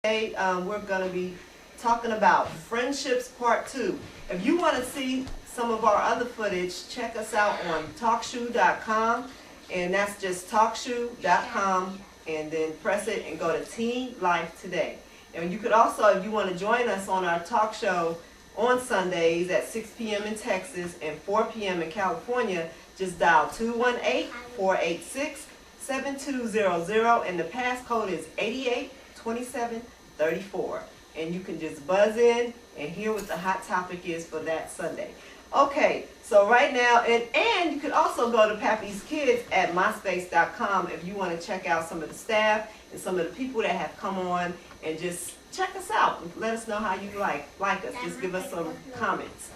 Today we're going to be talking about Friendships Part 2. If you want to see some of our other footage, check us out on TalkShoe.com, and that's just TalkShoe.com, and then press it and go to Teen Life Today. And you could also, if you want to join us on our talk show on Sundays at 6 p.m. in Texas and 4 p.m. in California, just dial 218-486-7200, and the passcode is 882734. And you can just buzz in and hear what the hot topic is for that Sunday. Okay, so right now, and you could also go to Pappy's Kids at myspace.com if you want to check out some of the staff and some of the people that have come on, and just check us out. Let us know how you like us. Just give us some comments.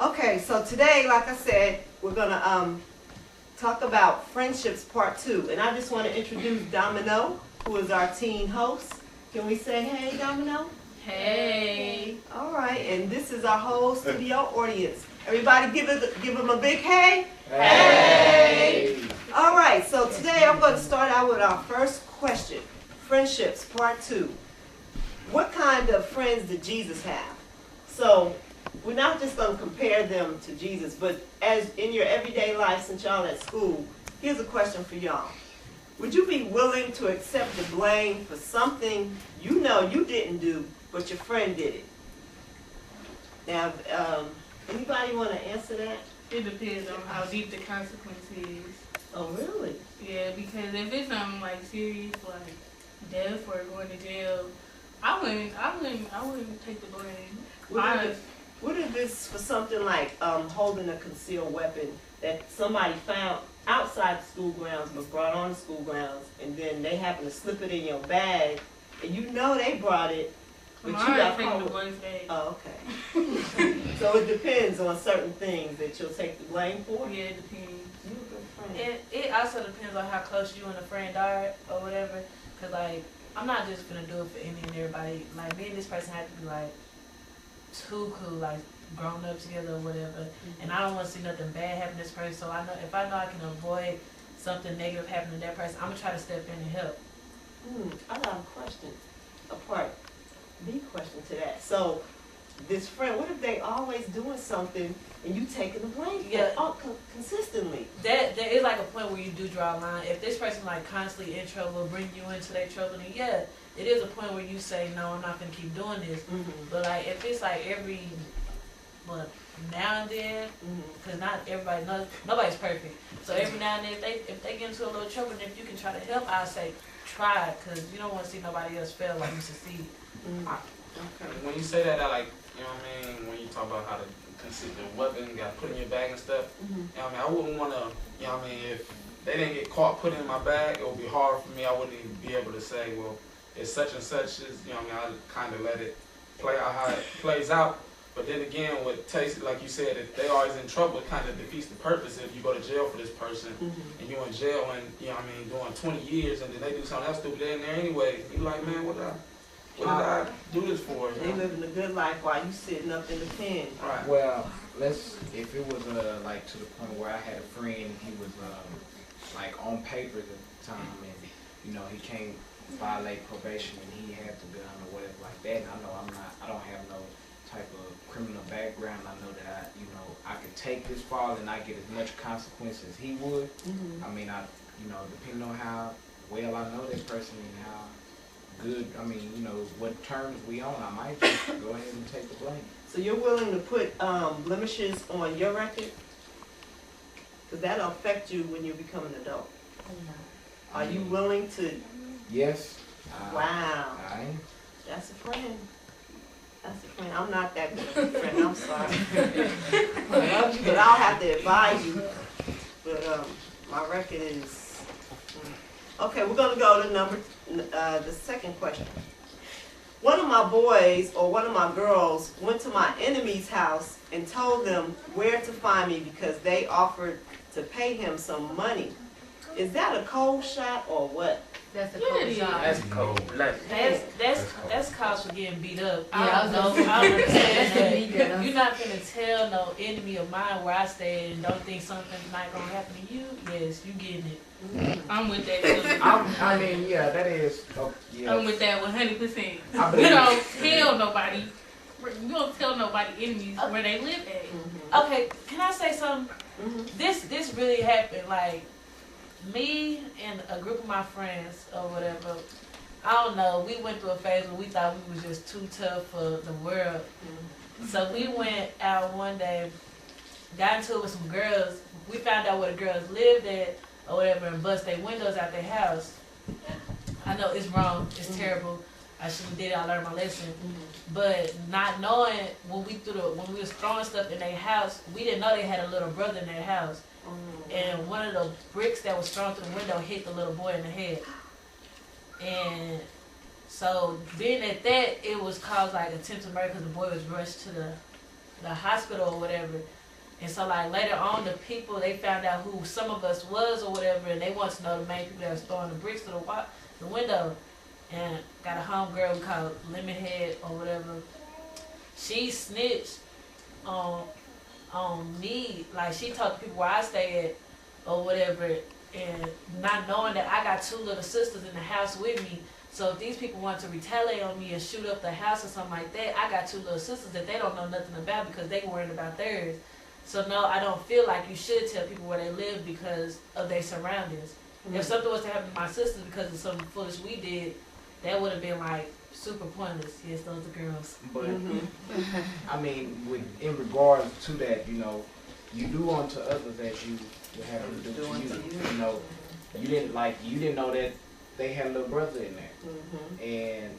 Okay, so today, like I said, we're going to talk about Friendships Part 2. And I just want to introduce Domino, who is our teen host. Can we say hey, Domino? Hey. All right, and this is our whole studio audience. Everybody give them a big hey. Hey. All right, so today I'm going to start out with our first question. Friendships Part 2. What kind of friends did Jesus have? So we're not just going to compare them to Jesus, but as in your everyday life, since y'all at school, here's a question for y'all. Would you be willing to accept the blame for something you know you didn't do, but your friend did it? Now, anybody want to answer that? It depends on how deep the consequence is. Oh, really? Yeah, because if it's something like serious, like death or going to jail, I wouldn't take the blame. What if it's for something like holding a concealed weapon that somebody found outside the school grounds but brought on the school grounds, and then they happen to slip it in your bag, and you know they brought it, but you got caught with... Oh, okay. So it depends on certain things that you'll take the blame for? Yeah, it depends. You're a good friend. It also depends on how close you and a friend are or whatever. Because, like, I'm not just going to do it for any and everybody. Like, me and this person have to be, like, too cool, like, grown up together or whatever. Mm-hmm. And I don't want to see nothing bad happen to this person. So if I know I can avoid something negative happening to that person, I'm going to try to step in and help. I got a question, B question to that. So, this friend, what if they always doing something and you taking the blame for it consistently? There is like a point where you do draw a line. If this person like constantly in trouble, bring you into their trouble, then yeah, it is a point where you say, no, I'm not going to keep doing this. Mm-hmm. But like if it's like every now and then, because not everybody knows, nobody's perfect. So every now and then, if they get into a little trouble, and if you can try to help, I say try, because you don't want to see nobody else fail like you succeed. Okay. When you say that, I like, you know what I mean, when you talk about how to consider the weapon got put in your bag and stuff, you know what I mean, I wouldn't want to, you know what I mean, if they didn't get caught putting in my bag, it would be hard for me. I wouldn't even be able to say, well, it's such and such, you know what I mean, I kind of let it play out how it plays out. But then again, with Tasty, like you said, if they always in trouble, it kind of defeats the purpose. If you go to jail for this person, and you're in jail and, you know what I mean, doing 20 years, and then they do something else stupid, they're in there anyway, you're like, man, what did I do this for? You know? They living a good life while you sitting up in the pen. Right. Well, if it was like to the point where I had a friend, he was like on papers at the time, and you know he can't violate probation, and he had the gun or whatever like that. And I know I don't have no type of criminal background. I know that I could take this fall and I get as much consequence as he would. I mean, depending on how well I know that person and how good, what terms we on, I might just go ahead and take the blame. So you're willing to put blemishes on your record? Because that'll affect you when you become an adult. Are you willing to? Yes. Wow. That's a friend. That's a friend. I'm not that good of a friend. I'm sorry. But I'll have to advise you. But my record is... Okay, we're going to go to the second question. One of my boys or one of my girls went to my enemy's house and told them where to find me because they offered to pay him some money. Is that a cold shot or what? That's a cold shot. That's cold blooded. That's cause for getting beat up. Yeah, I I was don't gonna know. I don't understand Me that. too. You're not gonna tell no enemy of mine where I stay and don't think something's not gonna happen to you. Yes, you getting it. I'm with that too. I mean, yeah, that is. Oh, yeah. I'm with that 100%. I You believe- don't tell nobody. You don't tell nobody enemies where they live at. Okay, can I say something? This really happened. Like me and a group of my friends or whatever. I don't know. We went through a phase where we thought we was just too tough for the world. So we went out one day, got into it with some girls. We found out where the girls lived at or whatever, and bust their windows out their house. I know it's wrong. It's terrible. I shouldn't have did it. I learned my lesson. But not knowing when we was throwing stuff in their house, we didn't know they had a little brother in their house. And one of the bricks that was thrown through the window hit the little boy in the head. And so being at that, it was caused like attempted murder because the boy was rushed to the hospital or whatever. And so like later on, the people, they found out who some of us was or whatever, and they wanted to know the main people that was throwing the bricks through the window. And got a homegirl called Lemonhead or whatever. She snitched on me. Like she told the people where I stay at or whatever, and not knowing that I got two little sisters in the house with me. So if these people want to retaliate on me and shoot up the house or something like that, I got two little sisters that they don't know nothing about because they worried about theirs. So no, I don't feel like you should tell people where they live because of their surroundings. If something was to happen to my sisters because of something foolish we did, that would have been like super pointless. Yes, those are girls. But I mean, in regards to that, you know, you do unto others as you would have them do to you. You know, you didn't know that they had a little brother in there, and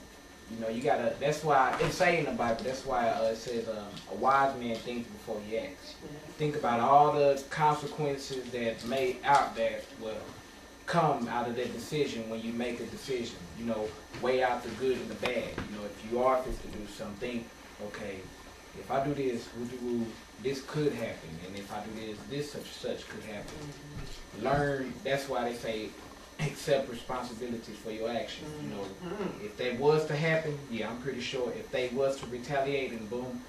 you know, you gotta. That's why it's saying in the Bible. That's why it says a wise man thinks before he acts. Think about all the consequences that will come out of that decision when you make a decision. You know, weigh out the good and the bad. You know, if you are fixed to do something, okay, if I do this, this could happen, and if I do this such and such could happen. Learn. That's why they say accept responsibilities for your actions. You know, if that was to happen, yeah, I'm pretty sure if they was to retaliate and boom,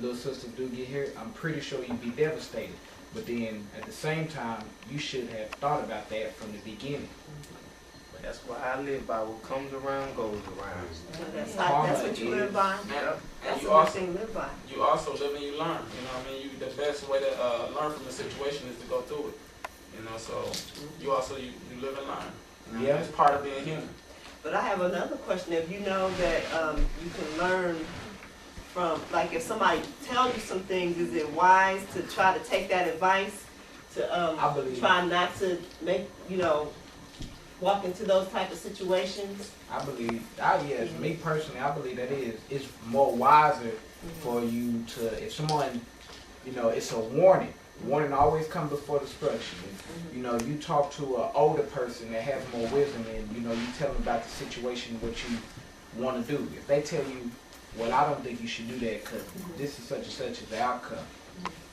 little sisters do get hurt, I'm pretty sure you'd be devastated. But then at the same time, you should have thought about that from the beginning. But that's why I live by. What comes around goes around. That's what you live by. And That's you the also, thing you live by. you also live and you learn. You know what I mean? The best way to learn from the situation is to go through it. You know, so you also you live and learn. You know, Yeah. it's part of being human. But I have another question. If you know that you can learn from, like if somebody tells you some things, is it wise to try to take that advice to I believe. try not to make, walk into those type of situations? I believe, yes, me personally, I believe that it's more wiser for you to, if someone, it's a warning. Warning always comes before destruction. You know, you talk to an older person that has more wisdom and, you tell them about the situation, what you want to do. If they tell you, well, I don't think you should do that because this is such and such as the outcome.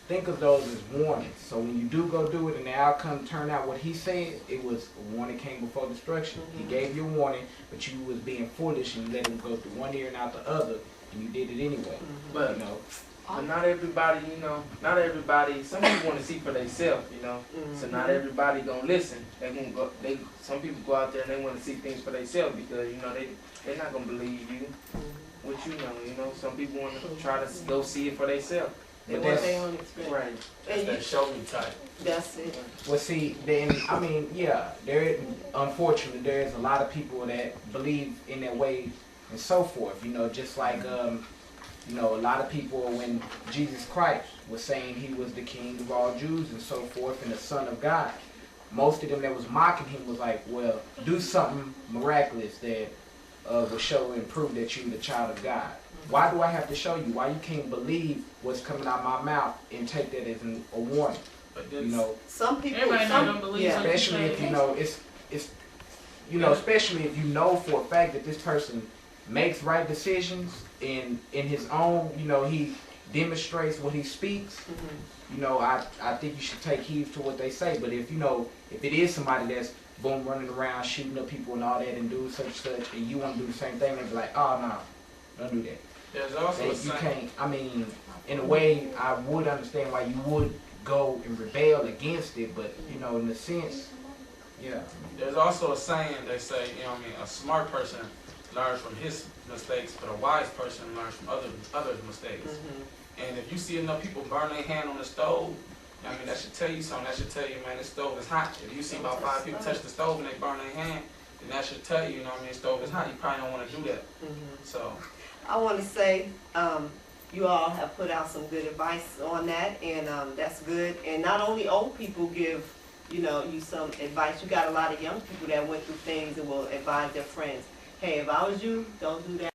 Think of those as warnings. So when you do go do it and the outcome turned out what he said, it was a warning came before destruction. He gave you a warning, but you was being foolish and you let him go through one ear and out the other, and you did it anyway. But not everybody, not everybody. Some people want to see for themselves, So not everybody gonna listen. Some people go out there and they want to see things for themselves because they're not gonna believe you. What some people want to try to go see it for themselves. They want their own experience. Right. That's that show me type. That's it. Well, see, then, unfortunately, there's a lot of people that believe in that way and so forth, just like, a lot of people when Jesus Christ was saying he was the king of all Jews and so forth and the son of God, most of them that was mocking him was like, well, do something miraculous that will show and prove that you're the child of God. Why do I have to show you? Why you can't believe what's coming out of my mouth and take that as a warning? But Some people, Everybody don't believe yeah. something. especially if especially if you know for a fact that this person makes right decisions in his own, he demonstrates what he speaks. I think you should take heed to what they say. But if it is somebody that's boom running around shooting up people and all that and doing such and you want to do the same thing, they be like, oh no. Don't do that. There's also a You saying. can't, I mean, in a way, I would understand why you would go and rebel against it, but, you know, in a sense, yeah. There's also a saying they say, you know what I mean, a smart person learns from his mistakes, but a wise person learns from others' mistakes. And if you see enough people burn their hand on the stove, I mean, that should tell you something. That should tell you, man, this stove is hot. If you see about 5 people touch the stove and they burn their hand, then that should tell you, you know what I mean, stove is hot. You probably don't want to do that. So, I want to say, you all have put out some good advice on that, and that's good. And not only old people give, you know, you some advice. You got a lot of young people that went through things and will advise their friends. Hey, if I was you, don't do that.